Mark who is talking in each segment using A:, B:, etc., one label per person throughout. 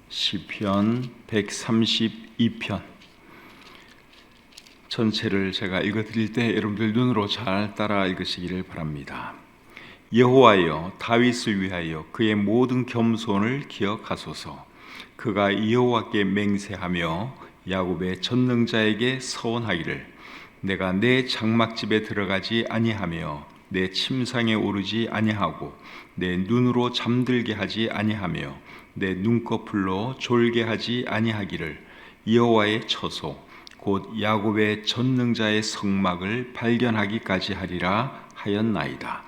A: 시편 132편 전체를 제가 읽어드릴 때 여러분들 눈으로 잘 따라 읽으시기를 바랍니다. 여호와여, 다윗을 위하여 그의 모든 겸손을 기억하소서. 그가 여호와께 맹세하며 야곱의 전능자에게 서원하기를, 내가 내 장막집에 들어가지 아니하며 내 침상에 오르지 아니하고 내 눈으로 잠들게 하지 아니하며 내 눈꺼풀로 졸게 하지 아니하기를, 여호와의 처소 곧 야곱의 전능자의 성막을 발견하기까지 하리라 하였나이다.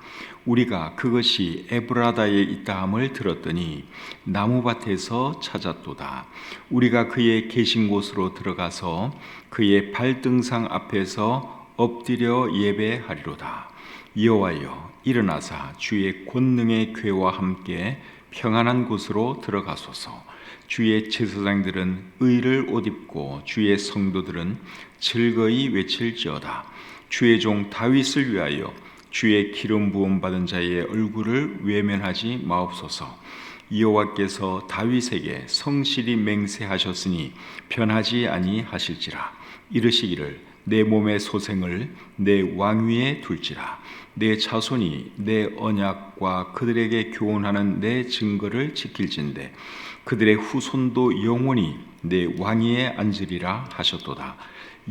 A: 우리가 그것이 에브라다에 있다함을 들었더니 나무밭에서 찾았도다. 우리가 그의 계신 곳으로 들어가서 그의 발등상 앞에서 엎드려 예배하리로다. 여호와여, 일어나사 주의 권능의 궤와 함께 평안한 곳으로 들어가소서. 주의 제사장들은 의를 옷 입고 주의 성도들은 즐거이 외칠지어다. 주의 종 다윗을 위하여 주의 기름 부음 받은 자의 얼굴을 외면하지 마옵소서. 여호와께서 다윗에게 성실히 맹세하셨으니 변하지 아니하실지라. 이르시기를, 내 몸의 소생을 내 왕위에 둘지라. 내 자손이 내 언약과 그들에게 교훈하는 내 증거를 지킬진대 그들의 후손도 영원히 내 왕위에 앉으리라 하셨도다.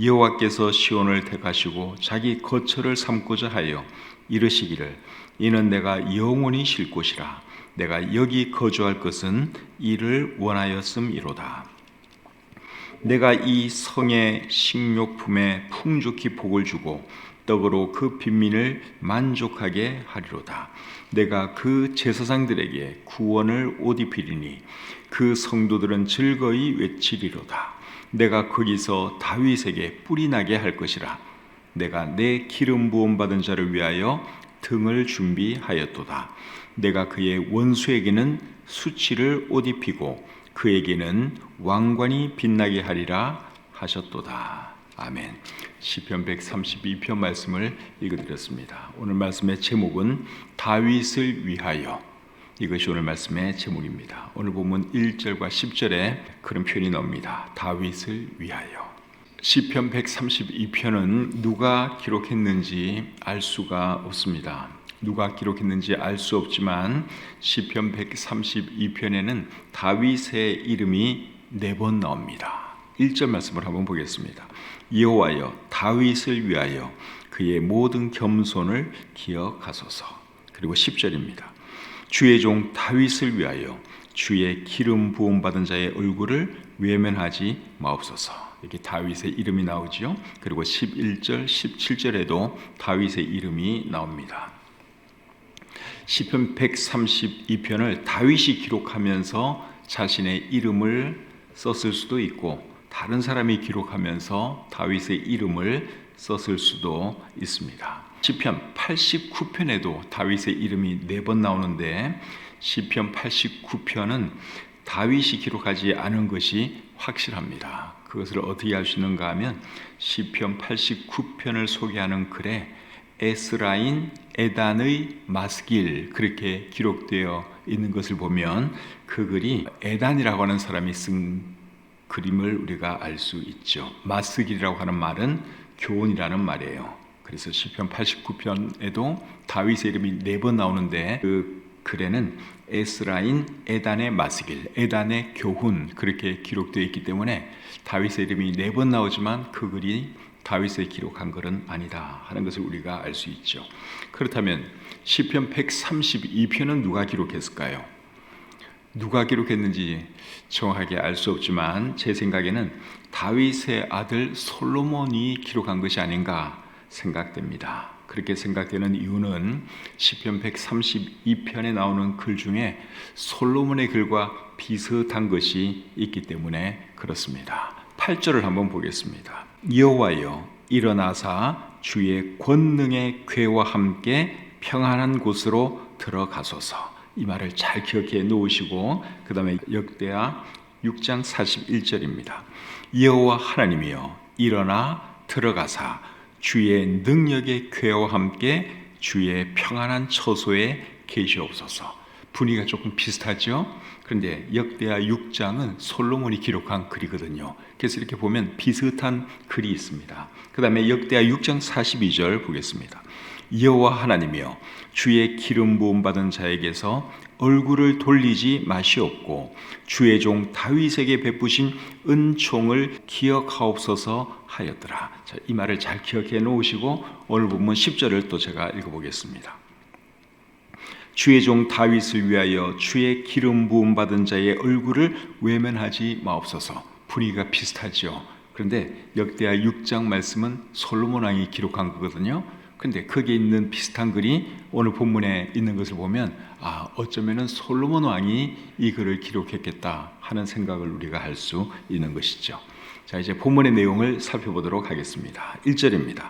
A: 여호와께서 시온을 택하시고 자기 거처를 삼고자 하여 이르시기를, 이는 내가 영원히 쉴 곳이라. 내가 여기 거주할 것은 이를 원하였음이로다. 내가 이 성의 식료품에 풍족히 복을 주고 떡으로 그 빈민을 만족하게 하리로다. 내가 그 제사장들에게 구원을 옷 입히리니 그 성도들은 즐거이 외치리로다. 내가 거기서 다윗에게 뿔이 나게 할 것이라. 내가 내 기름 부음 받은 자를 위하여 등을 준비하였도다. 내가 그의 원수에게는 수치를 옷 입히고 그에게는 왕관이 빛나게 하리라 하셨도다. 아멘. 시편 132편 말씀을 읽어드렸습니다. 오늘 말씀의 제목은 다윗을 위하여, 이것이 오늘 말씀의 제목입니다. 오늘 본문 1절과 10절에 그런 표현이 나옵니다. 다윗을 위하여. 시편 132편은 누가 기록했는지 알 수가 없습니다. 누가 기록했는지 알 수 없지만 시편 132편에는 다윗의 이름이 4번 나옵니다. 1절 말씀을 한번 보겠습니다. 여호와여, 다윗을 위하여 그의 모든 겸손을 기억하소서. 그리고 10절입니다. 주의 종 다윗을 위하여 주의 기름 부음 받은 자의 얼굴을 외면하지 마옵소서. 이렇게 다윗의 이름이 나오지요. 그리고 11절, 17절에도 다윗의 이름이 나옵니다. 시편 132편을 다윗이 기록하면서 자신의 이름을 썼을 수도 있고, 다른 사람이 기록하면서 다윗의 이름을 썼을 수도 있습니다. 시편 89편에도 다윗의 이름이 4번 나오는데, 시편 89편은 다윗이 기록하지 않은 것이 확실합니다. 그것을 어떻게 알 수 있는가 하면 시편 89편을 소개하는 글에 에스라인 에단의 마스길, 그렇게 기록되어 있는 것을 보면 그 글이 에단이라고 하는 사람이 쓴 그림을 우리가 알 수 있죠. 마스길이라고 하는 말은 교훈이라는 말이에요. 그래서 시편 89편에도 다윗의 이름이 4번 나오는데 그 글에는 에스라인 에단의 마스길, 에단의 교훈, 그렇게 기록되어 있기 때문에 다윗의 이름이 4번 나오지만 그 글이 다윗이 기록한 글은 아니다 하는 것을 우리가 알 수 있죠. 그렇다면 시편 132편은 누가 기록했을까요? 누가 기록했는지 정확하게 알 수 없지만 제 생각에는 다윗의 아들 솔로몬이 기록한 것이 아닌가 생각됩니다. 그렇게 생각되는 이유는 시편 132편에 나오는 글 중에 솔로몬의 글과 비슷한 것이 있기 때문에 그렇습니다. 8절을 한번 보겠습니다. 여호와여, 일어나사 주의 권능의 궤와 함께 평안한 곳으로 들어가소서. 이 말을 잘 기억해 놓으시고 그 다음에 역대하 6장 41절입니다. 여호와 하나님이여, 일어나 들어가사 주의 능력의 궤와 함께 주의 평안한 처소에 계시옵소서. 분위기가 조금 비슷하죠? 그런데 역대하 6장은 솔로몬이 기록한 글이거든요. 그래서 이렇게 보면 비슷한 글이 있습니다. 그 다음에 역대하 6장 42절 보겠습니다. 여호와 하나님이여 주의 기름 부음 받은 자에게서 얼굴을 돌리지 마시옵고 주의 종 다윗에게 베푸신 은총을 기억하옵소서 하였더라. 자, 이 말을 잘 기억해 놓으시고 오늘 본문 10절을 또 제가 읽어보겠습니다. 주의 종 다윗을 위하여 주의 기름 부음 받은 자의 얼굴을 외면하지 마옵소서. 분위기가 비슷하죠. 그런데 역대하 6장 말씀은 솔로몬 왕이 기록한 거거든요. 근데 거기에 있는 비슷한 글이 오늘 본문에 있는 것을 보면 어쩌면은 솔로몬 왕이 이 글을 기록했겠다 하는 생각을 우리가 할 수 있는 것이죠. 자, 이제 본문의 내용을 살펴보도록 하겠습니다. 1절입니다.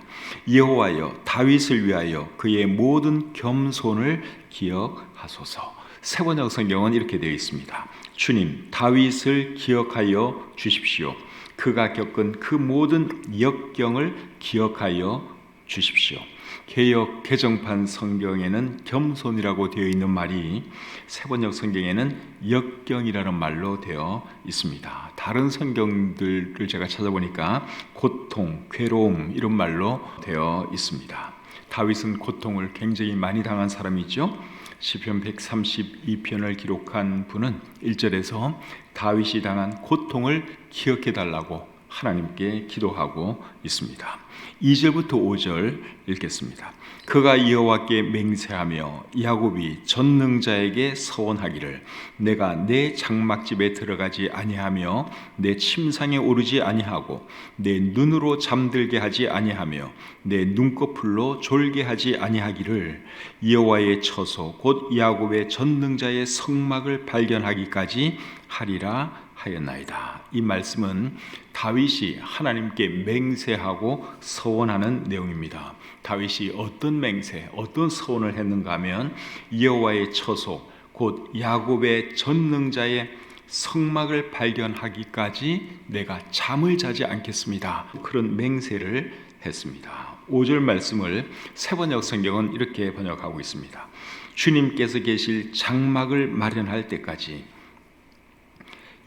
A: 여호와여 다윗을 위하여 그의 모든 겸손을 기억하소서. 세번역 성경은 이렇게 되어 있습니다. 주님 다윗을 기억하여 주십시오. 그가 겪은 그 모든 역경을 기억하여 주십시오. 개역 개정판 성경에는 겸손이라고 되어 있는 말이 세번역 성경에는 역경이라는 말로 되어 있습니다. 다른 성경들을 제가 찾아보니까 고통, 괴로움 이런 말로 되어 있습니다. 다윗은 고통을 굉장히 많이 당한 사람이죠. 시편 132편을 기록한 분은 1절에서 다윗이 당한 고통을 기억해 달라고 하나님께 기도하고 있습니다. 2절부터 5절 읽겠습니다. 그가 여호와께 맹세하며 야곱이 전능자에게 서원하기를 내가 내 장막집에 들어가지 아니하며 내 침상에 오르지 아니하고 내 눈으로 잠들게 하지 아니하며 내 눈꺼풀로 졸게 하지 아니하기를 여호와의 처소 곧 야곱의 전능자의 성막을 발견하기까지 하리라 하였나이다. 이 말씀은 다윗이 하나님께 맹세하고 서원하는 내용입니다. 다윗이 어떤 맹세, 어떤 서원을 했는가 하면 여호와의 처소, 곧 야곱의 전능자의 성막을 발견하기까지 내가 잠을 자지 않겠습니다. 그런 맹세를 했습니다. 5절 말씀을 세번역 성경은 이렇게 번역하고 있습니다. 주님께서 계실 장막을 마련할 때까지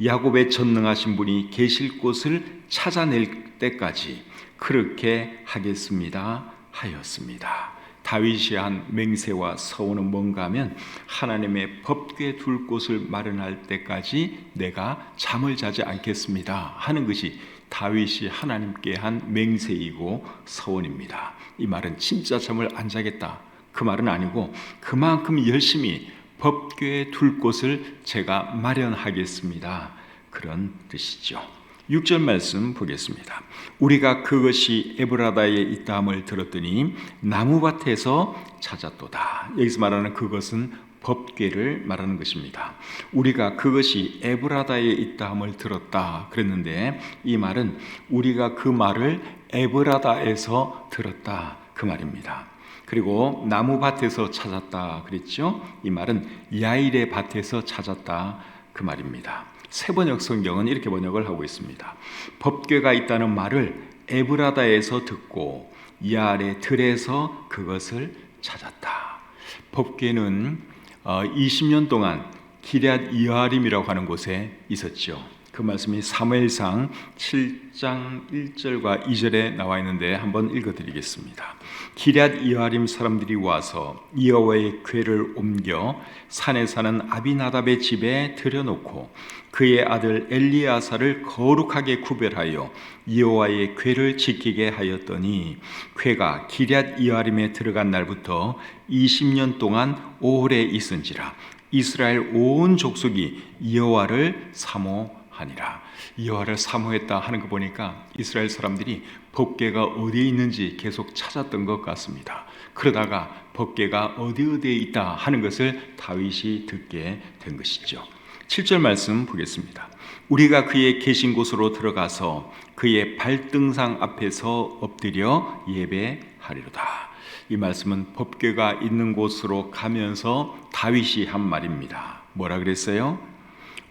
A: 야곱의 전능하신 분이 계실 곳을 찾아낼 때까지 그렇게 하겠습니다 하였습니다. 다윗이 한 맹세와 서원은 뭔가 하면 하나님의 법궤 둘 곳을 마련할 때까지 내가 잠을 자지 않겠습니다 하는 것이 다윗이 하나님께 한 맹세이고 서원입니다. 이 말은 진짜 잠을 안 자겠다 그 말은 아니고 그만큼 열심히 법궤에 둘 곳을 제가 마련하겠습니다. 그런 뜻이죠. 6절 말씀 보겠습니다. 우리가 그것이 에브라다에 있다함을 들었더니 나무밭에서 찾았도다. 여기서 말하는 그것은 법궤를 말하는 것입니다. 우리가 그것이 에브라다에 있다함을 들었다 그랬는데 이 말은 우리가 그 말을 에브라다에서 들었다 그 말입니다. 그리고 나무밭에서 찾았다 그랬죠. 이 말은 야일의 밭에서 찾았다 그 말입니다. 세번역 성경은 이렇게 번역을 하고 있습니다. 법궤가 있다는 말을 에브라다에서 듣고 야알의 들에서 그것을 찾았다. 법궤는 20년 동안 기럇 여아림이라고 하는 곳에 있었죠. 그 말씀이 사무엘상 7장 1절과 2절에 나와 있는데 한번 읽어드리겠습니다. 기럇 여아림 사람들이 와서 여호와의 궤를 옮겨 산에 사는 아비나답의 집에 들여놓고 그의 아들 엘리아사를 거룩하게 구별하여 여호와의 궤를 지키게 하였더니 궤가 기럇 여아림에 들어간 날부터 20년 동안 오래 있은지라 이스라엘 온 족속이 여호와를 사모하니라. 여호와를 사모했다 하는 거 보니까 이스라엘 사람들이 법궤가 어디에 있는지 계속 찾았던 것 같습니다. 그러다가 법궤가 어디에 있다 하는 것을 다윗이 듣게 된 것이죠. 7절 말씀 보겠습니다. 우리가 그의 계신 곳으로 들어가서 그의 발등상 앞에서 엎드려 예배하리로다. 이 말씀은 법궤가 있는 곳으로 가면서 다윗이 한 말입니다. 뭐라 그랬어요?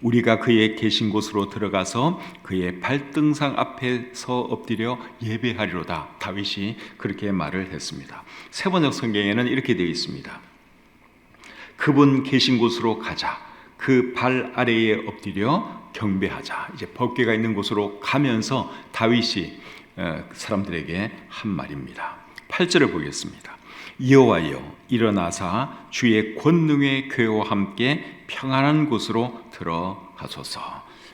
A: 우리가 그의 계신 곳으로 들어가서 그의 발등상 앞에서 엎드려 예배하리로다. 다윗이 그렇게 말을 했습니다. 세번역 성경에는 이렇게 되어 있습니다. 그분 계신 곳으로 가자. 그 발 아래에 엎드려 경배하자. 이제 법궤가 있는 곳으로 가면서 다윗이 사람들에게 한 말입니다. 8절을 보겠습니다. 여호와여 일어나사 주의 권능의 궤와 함께 평안한 곳으로 들어가소서.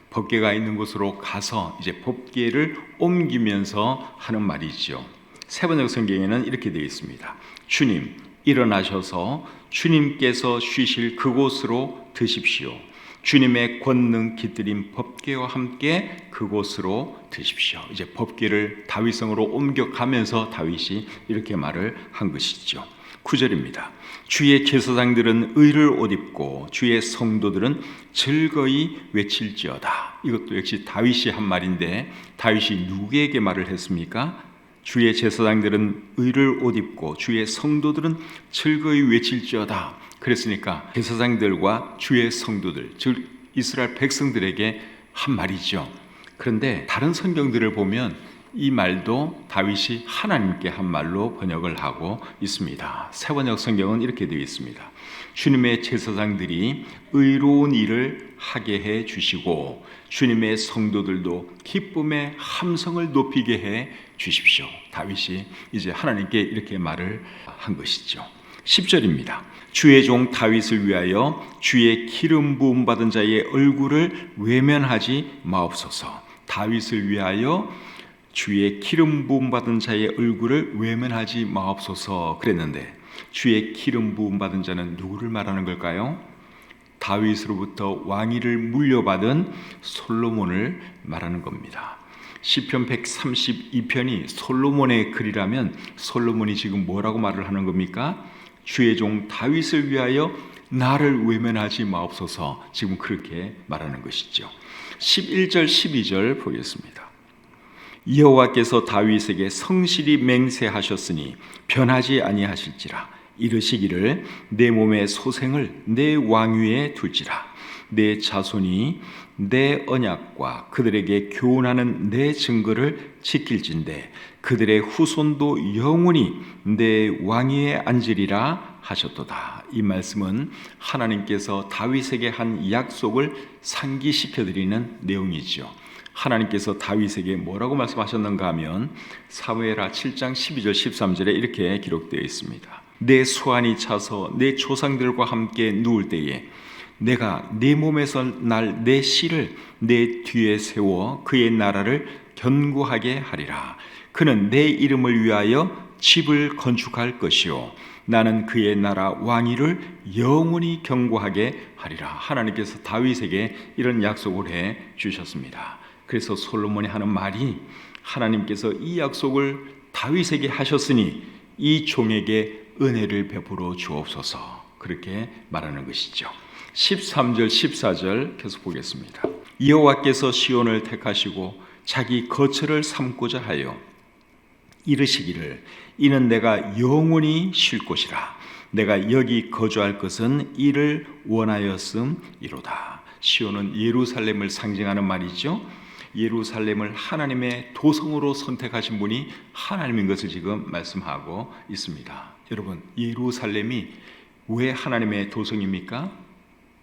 A: 법궤가 있는 곳으로 가서 이제 법궤를 옮기면서 하는 말이죠. 세번역 성경에는 이렇게 되어 있습니다. 주님 일어나셔서 주님께서 쉬실 그곳으로 드십시오. 주님의 권능 깃들인 법궤와 함께 그곳으로 드십시오. 이제 법궤를 다윗성으로 옮겨가면서 다윗이 이렇게 말을 한 것이죠. 9절입니다. 주의 제사장들은 의를 옷 입고 주의 성도들은 즐거이 외칠지어다. 이것도 역시 다윗이 한 말인데 다윗이 누구에게 말을 했습니까? 주의 제사장들은 의를 옷 입고 주의 성도들은 즐거이 외칠지어다. 그랬으니까 제사장들과 주의 성도들, 즉 이스라엘 백성들에게 한 말이죠. 그런데 다른 성경들을 보면 이 말도 다윗이 하나님께 한 말로 번역을 하고 있습니다. 세번역 성경은 이렇게 되어 있습니다. 주님의 제사장들이 의로운 일을 하게 해 주시고 주님의 성도들도 기쁨의 함성을 높이게 해 주십시오. 다윗이 이제 하나님께 이렇게 말을 한 것이죠. 10절입니다. 주의 종 다윗을 위하여 주의 기름 부음 받은 자의 얼굴을 외면하지 마옵소서. 다윗을 위하여 주의 기름 부음 받은 자의 얼굴을 외면하지 마옵소서 그랬는데 주의 기름 부음 받은 자는 누구를 말하는 걸까요? 다윗으로부터 왕위를 물려받은 솔로몬을 말하는 겁니다. 시편 132편이 솔로몬의 글이라면 솔로몬이 지금 뭐라고 말을 하는 겁니까? 주의 종 다윗을 위하여 나를 외면하지 마옵소서. 지금 그렇게 말하는 것이죠. 11절 12절 보겠습니다. 여호와께서 다윗에게 성실히 맹세하셨으니 변하지 아니하실지라. 이르시기를 내 몸의 소생을 내 왕위에 둘지라. 내 자손이 내 언약과 그들에게 교훈하는 내 증거를 지킬진대 그들의 후손도 영원히 내 왕위에 앉으리라 하셨도다. 이 말씀은 하나님께서 다윗에게 한 약속을 상기시켜 드리는 내용이죠. 하나님께서 다윗에게 뭐라고 말씀하셨는가 하면 사무엘하 7장 12절 13절에 이렇게 기록되어 있습니다. 내 수완이 차서 내 조상들과 함께 누울 때에 내가 네 몸에서 날 내 씨를 내 뒤에 세워 그의 나라를 견고하게 하리라. 그는 내 이름을 위하여 집을 건축할 것이요 나는 그의 나라 왕위를 영원히 견고하게 하리라. 하나님께서 다윗에게 이런 약속을 해 주셨습니다. 그래서 솔로몬이 하는 말이 하나님께서 이 약속을 다윗에게 하셨으니 이 종에게 은혜를 베풀어 주옵소서. 그렇게 말하는 것이죠. 13절 14절 계속 보겠습니다. 여호와께서 시온을 택하시고 자기 거처를 삼고자 하여 이르시기를 이는 내가 영원히 쉴 곳이라. 내가 여기 거주할 것은 이를 원하였음이로다. 시온은 예루살렘을 상징하는 말이죠. 예루살렘을 하나님의 도성으로 선택하신 분이 하나님인 것을 지금 말씀하고 있습니다. 여러분, 예루살렘이 왜 하나님의 도성입니까?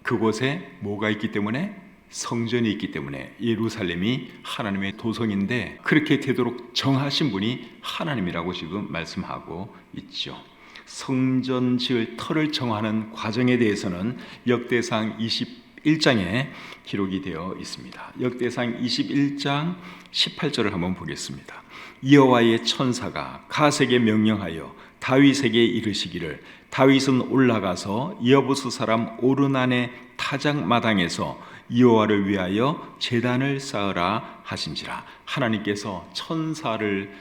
A: 그곳에 뭐가 있기 때문에? 성전이 있기 때문에 예루살렘이 하나님의 도성인데 그렇게 되도록 정하신 분이 하나님이라고 지금 말씀하고 있죠. 성전 지을 터를 정하는 과정에 대해서는 역대상 21장에 기록이 되어 있습니다. 역대상 21장 18절을 한번 보겠습니다. 여호와의 천사가 갓에게 명령하여 다윗에게 이르시기를 다윗은 올라가서 여부스 사람 오르난의 타작 마당에서 여호와를 위하여 제단을 쌓으라 하신지라. 하나님께서 천사를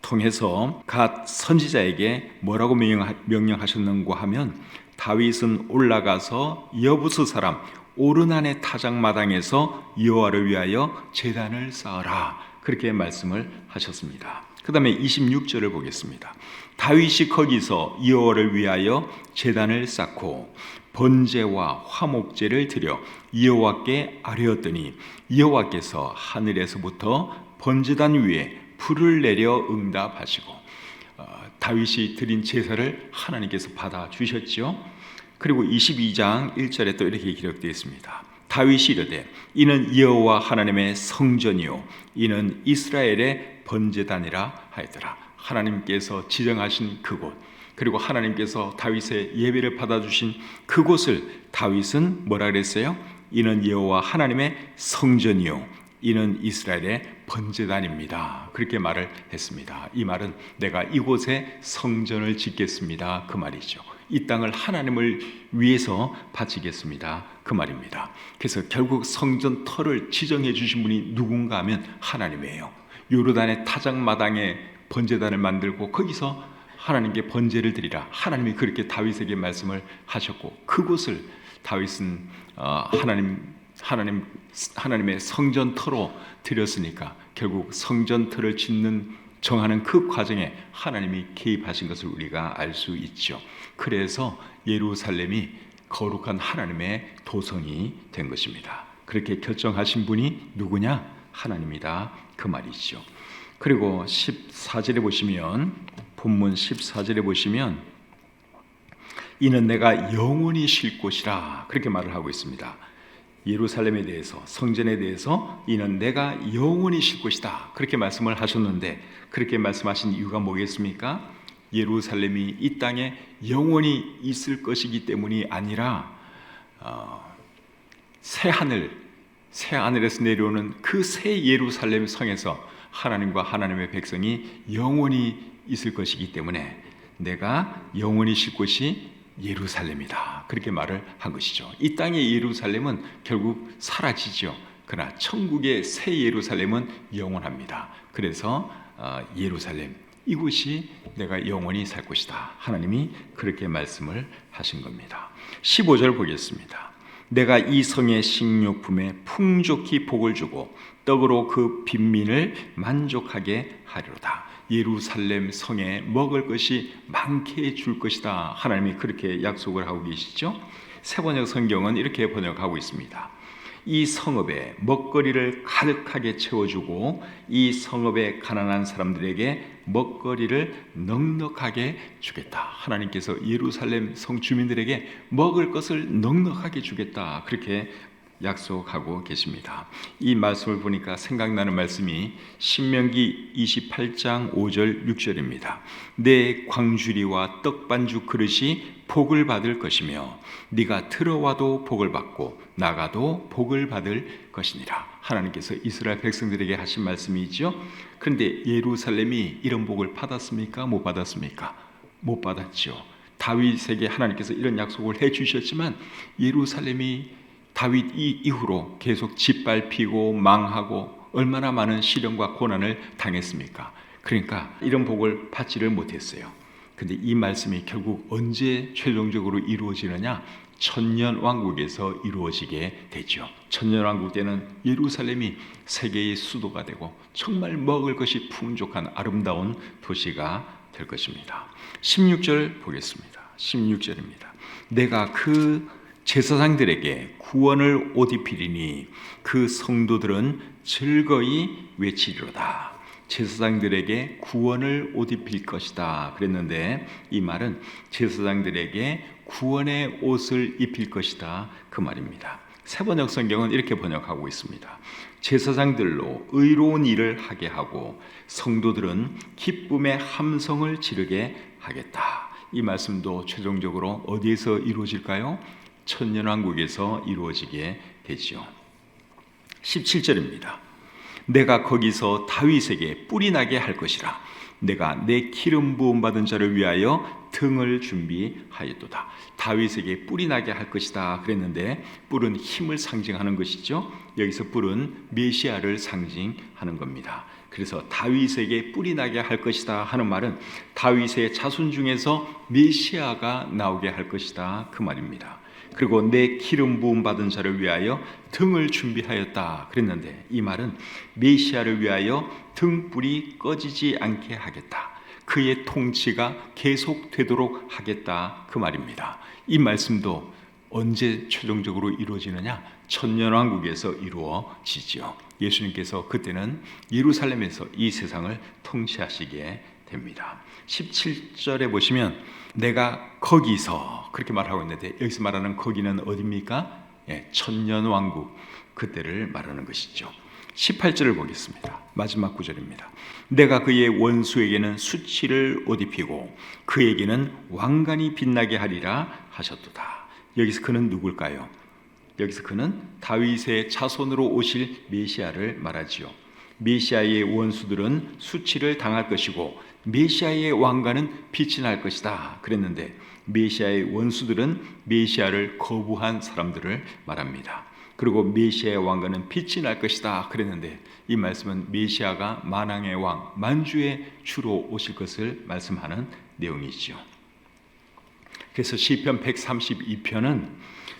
A: 통해서 갓 선지자에게 뭐라고 명령하셨는가 하면 다윗은 올라가서 여부스 사람 오르난의 타작 마당에서 여호와를 위하여 제단을 쌓으라. 그렇게 말씀을 하셨습니다. 그 다음에 26절을 보겠습니다. 다윗이 거기서 여호와를 위하여 제단을 쌓고 번제와 화목제를 드려 여호와께 아뢰었더니 여호와께서 하늘에서부터 번제단 위에 불을 내려 응답하시고 다윗이 드린 제사를 하나님께서 받아주셨죠. 그리고 22장 1절에 또 이렇게 기록되어 있습니다. 다윗이 이르되 이는 여호와 하나님의 성전이요 이는 이스라엘의 번제단이라 하였더라. 하나님께서 지정하신 그곳, 그리고 하나님께서 다윗의 예배를 받아주신 그곳을 다윗은 뭐라 그랬어요? 이는 여호와 하나님의 성전이요 이는 이스라엘의 번제단입니다. 그렇게 말을 했습니다. 이 말은 내가 이곳에 성전을 짓겠습니다, 그 말이죠. 이 땅을 하나님을 위해서 바치겠습니다, 그 말입니다. 그래서 결국 성전 터를 지정해 주신 분이 누군가 하면 하나님이에요. 요르단의 타작마당에 번제단을 만들고 거기서 하나님께 번제를 드리라, 하나님이 그렇게 다윗에게 말씀을 하셨고, 그곳을 다윗은 하나님의 성전터로 드렸으니까 결국 성전터를 짓는 정하는 그 과정에 하나님이 개입하신 것을 우리가 알 수 있죠. 그래서 예루살렘이 거룩한 하나님의 도성이 된 것입니다. 그렇게 결정하신 분이 누구냐? 하나님이다, 그 말이죠. 그리고 14절에 보시면, 본문 14절에 보시면 이는 내가 영원히 쉴 곳이라, 그렇게 말을 하고 있습니다. 예루살렘에 대해서, 성전에 대해서 이는 내가 영원히 쉴 곳이다, 그렇게 말씀을 하셨는데, 그렇게 말씀하신 이유가 뭐겠습니까? 예루살렘이 이 땅에 영원히 있을 것이기 때문이 아니라 새 하늘에서 내려오는 그 새 예루살렘 성에서 하나님과 하나님의 백성이 영원히 있을 것이기 때문에 내가 영원히 쉴 곳이 예루살렘이다, 그렇게 말을 한 것이죠. 이 땅의 예루살렘은 결국 사라지죠. 그러나 천국의 새 예루살렘은 영원합니다. 그래서 예루살렘, 이곳이 내가 영원히 살 곳이다, 하나님이 그렇게 말씀을 하신 겁니다. 15절 보겠습니다. 내가 이 성의 식료품에 풍족히 복을 주고 떡으로 그 빈민을 만족하게 하리로다. 예루살렘 성에 먹을 것이 많게 줄 것이다, 하나님이 그렇게 약속을 하고 계시죠. 세번역 성경은 이렇게 번역하고 있습니다. 이 성읍에 먹거리를 가득하게 채워주고 이 성읍의 가난한 사람들에게 먹거리를 넉넉하게 주겠다. 하나님께서 예루살렘 성 주민들에게 먹을 것을 넉넉하게 주겠다, 그렇게 약속하고 계십니다. 이 말씀을 보니까 생각나는 말씀이 신명기 28장 5절 6절입니다. 내 광주리와 떡반죽 그릇이 복을 받을 것이며 네가 들어와도 복을 받고 나가도 복을 받을 것이니라. 하나님께서 이스라엘 백성들에게 하신 말씀이죠. 그런데 예루살렘이 이런 복을 받았습니까? 못 받았습니까? 못 받았죠. 다윗에게 하나님께서 이런 약속을 해주셨지만 예루살렘이 다윗 이후로 계속 짓밟히고 망하고 얼마나 많은 시련과 고난을 당했습니까? 그러니까 이런 복을 받지를 못했어요. 근데 이 말씀이 결국 언제 최종적으로 이루어지느냐? 천년왕국에서 이루어지게 되죠. 천년왕국 때는 예루살렘이 세계의 수도가 되고 정말 먹을 것이 풍족한 아름다운 도시가 될 것입니다. 16절 보겠습니다. 16절입니다. 내가 그 제사장들에게 구원을 옷 입히리니 그 성도들은 즐거이 외치리로다. 제사장들에게 구원을 옷 입힐 것이다 그랬는데, 이 말은 제사장들에게 구원의 옷을 입힐 것이다, 그 말입니다. 세번역 성경은 이렇게 번역하고 있습니다. 제사장들로 의로운 일을 하게 하고 성도들은 기쁨의 함성을 지르게 하겠다. 이 말씀도 최종적으로 어디에서 이루어질까요? 천년왕국에서 이루어지게 되죠. 17절입니다. 내가 거기서 다윗에게 뿔이 나게 할 것이라. 내가 내 기름 부음 받은 자를 위하여 등을 준비하였도다. 다윗에게 뿔이 나게 할 것이다 그랬는데, 뿔은 힘을 상징하는 것이죠. 여기서 뿔은 메시아를 상징하는 겁니다. 그래서 다윗에게 뿔이 나게 할 것이다 하는 말은 다윗의 자손 중에서 메시아가 나오게 할 것이다, 그 말입니다. 그리고 내 기름 부음 받은 자를 위하여 등을 준비하였다 그랬는데, 이 말은 메시아를 위하여 등불이 꺼지지 않게 하겠다, 그의 통치가 계속되도록 하겠다, 그 말입니다. 이 말씀도 언제 최종적으로 이루어지느냐? 천년왕국에서 이루어지죠. 예수님께서 그때는 예루살렘에서 이 세상을 통치하시게 됩니다. 17절에 보시면 내가 거기서 그렇게 말하고 있는데 여기서 말하는 거기는 어디입니까? 천년왕국 그때를 말하는 것이죠. 18절을 보겠습니다. 마지막 구절입니다. 내가 그의 원수에게는 수치를 옷 입히고 그에게는 왕관이 빛나게 하리라 하셨도다. 여기서 그는 누굴까요? 여기서 그는 다윗의 자손으로 오실 메시아를 말하지요. 메시아의 원수들은 수치를 당할 것이고 메시아의 왕관은 빛이 날 것이다 그랬는데 메시아의 원수들은 메시아를 거부한 사람들을 말합니다. 그리고 메시아의 왕관은 빛이 날 것이다 그랬는데 이 말씀은 메시아가 만왕의 왕, 만주의 주로 오실 것을 말씀하는 내용이죠. 그래서 시편 132편은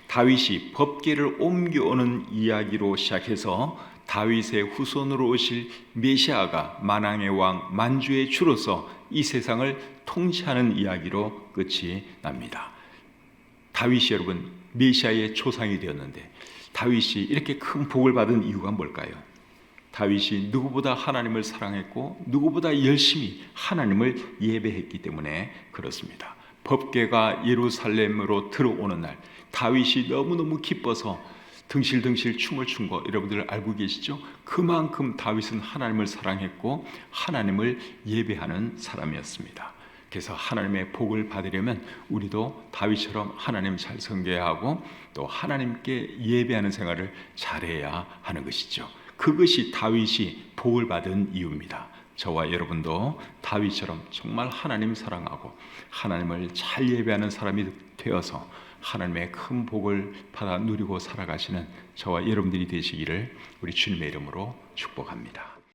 A: 다윗이 법궤를 옮겨오는 이야기로 시작해서 다윗의 후손으로 오실 메시아가 만왕의 왕, 만주의 주로서 이 세상을 통치하는 이야기로 끝이 납니다. 다윗이 여러분 메시아의 조상이 되었는데 다윗이 이렇게 큰 복을 받은 이유가 뭘까요? 다윗이 누구보다 하나님을 사랑했고 누구보다 열심히 하나님을 예배했기 때문에 그렇습니다. 법궤가 예루살렘으로 들어오는 날 다윗이 너무너무 기뻐서 등실등실 춤을 춘 거 여러분들 알고 계시죠? 그만큼 다윗은 하나님을 사랑했고 하나님을 예배하는 사람이었습니다. 그래서 하나님의 복을 받으려면 우리도 다윗처럼 하나님 잘 섬겨야 하고 또 하나님께 예배하는 생활을 잘해야 하는 것이죠. 그것이 다윗이 복을 받은 이유입니다. 저와 여러분도 다윗처럼 정말 하나님 사랑하고 하나님을 잘 예배하는 사람이 되어서 하나님의 큰 복을 받아 누리고 살아가시는 저와 여러분들이 되시기를 우리 주님의 이름으로 축복합니다.